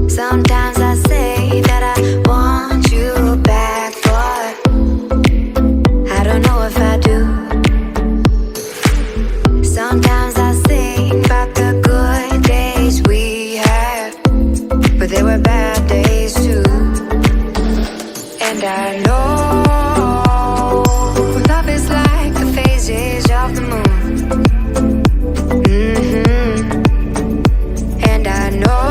Sometimes I say that I want you back, but I don't know if I do. Sometimes I think about the good days we had, but there were bad days too. And I know love is like the phases of the moon. And I know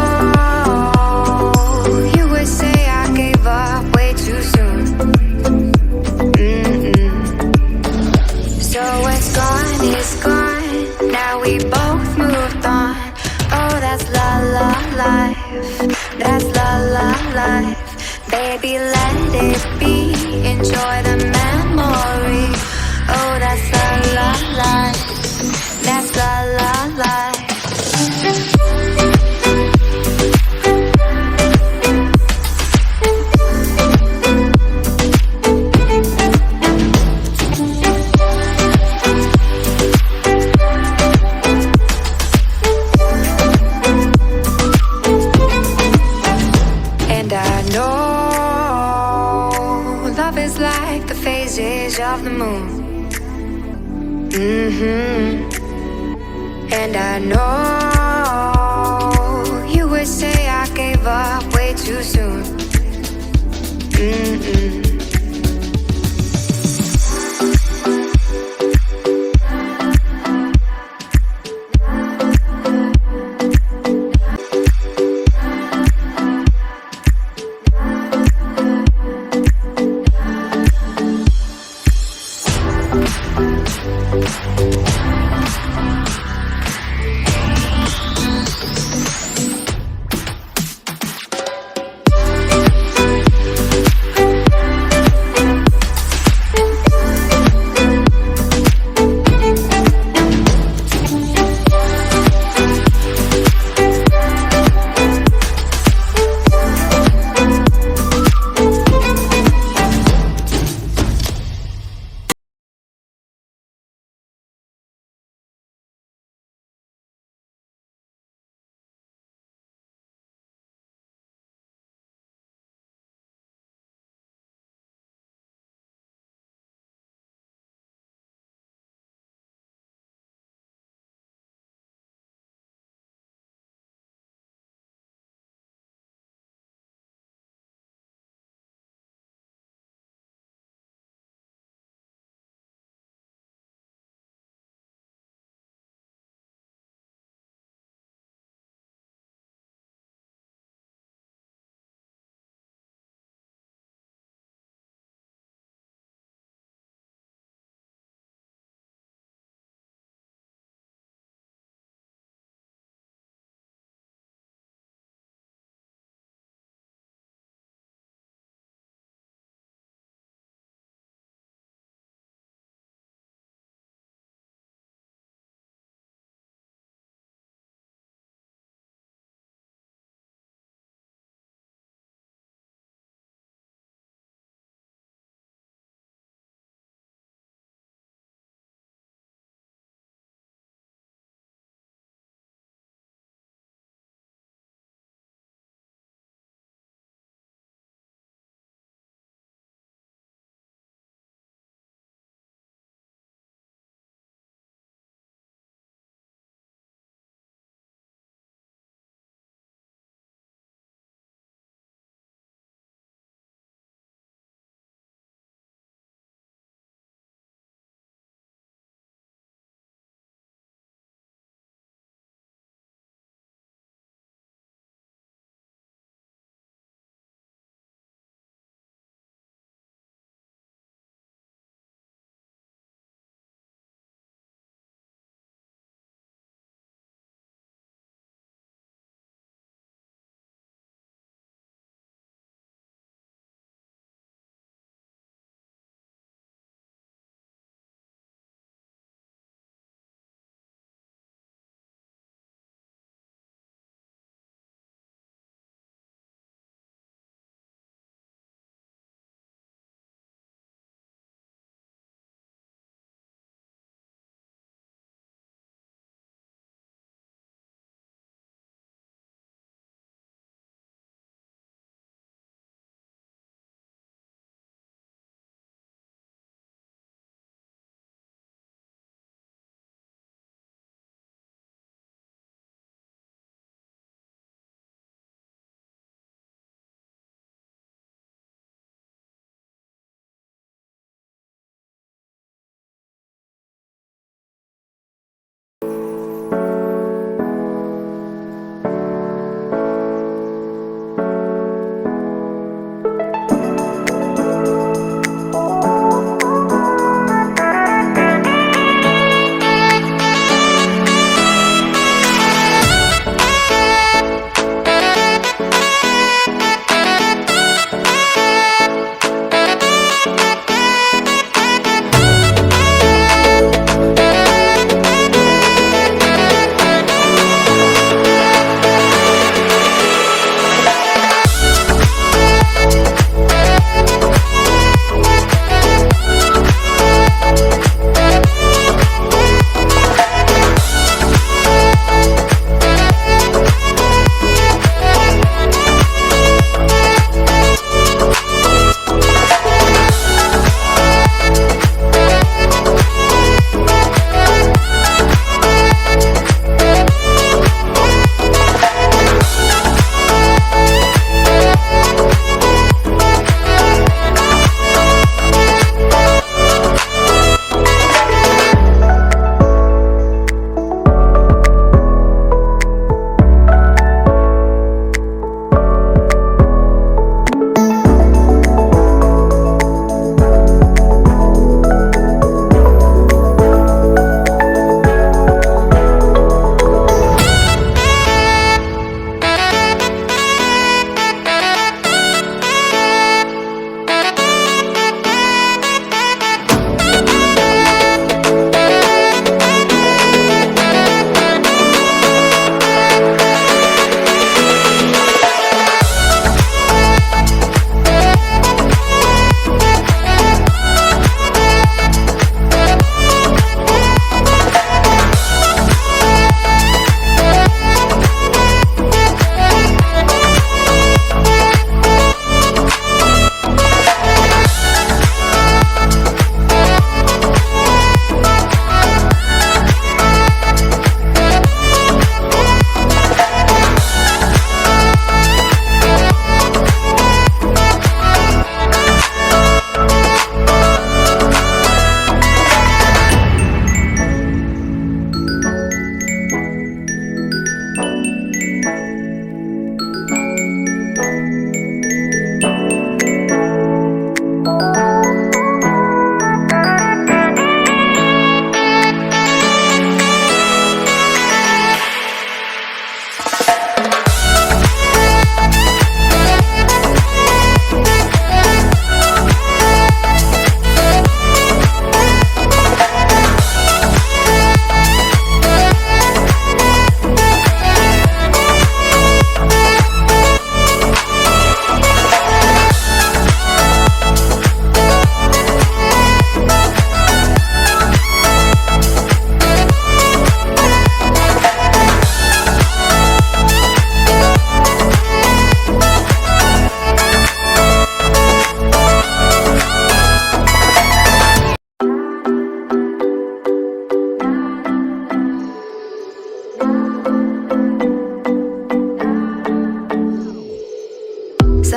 you would say I gave up way too soon. So it's gone, now we both moved on. Oh, that's la la life, that's la la life. Baby, let it be, enjoy the memory. Oh, that's la la life, that's la la life. Love is like the phases of the moon. And I know you would say I gave up way too soon.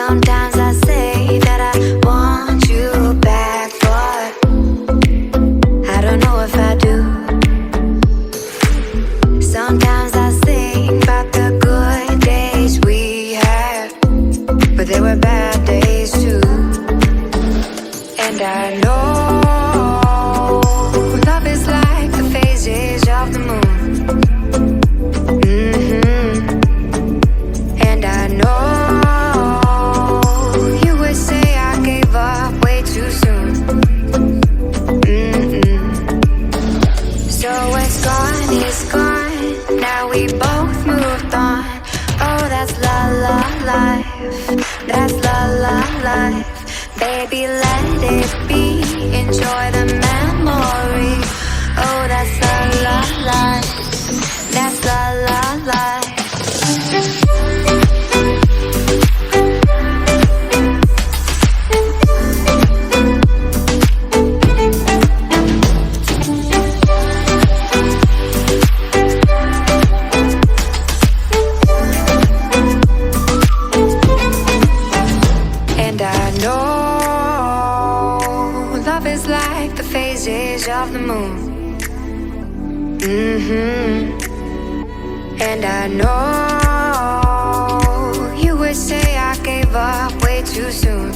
Sometimes I say that I want you back, but I don't know if I do. Sometimes I think about the good days we had, but there were bad days too. And I know love is like the phases of the moon. And I know you would say I gave up way too soon. So it's gone, it's gone. Now we both moved on. Oh, that's la la life. That's la la life. Baby, let it be. Enjoy the memory. Oh, that's la la life. That's la la life. And I know love is like the phases of the moon. And I know you would say I gave up way too soon.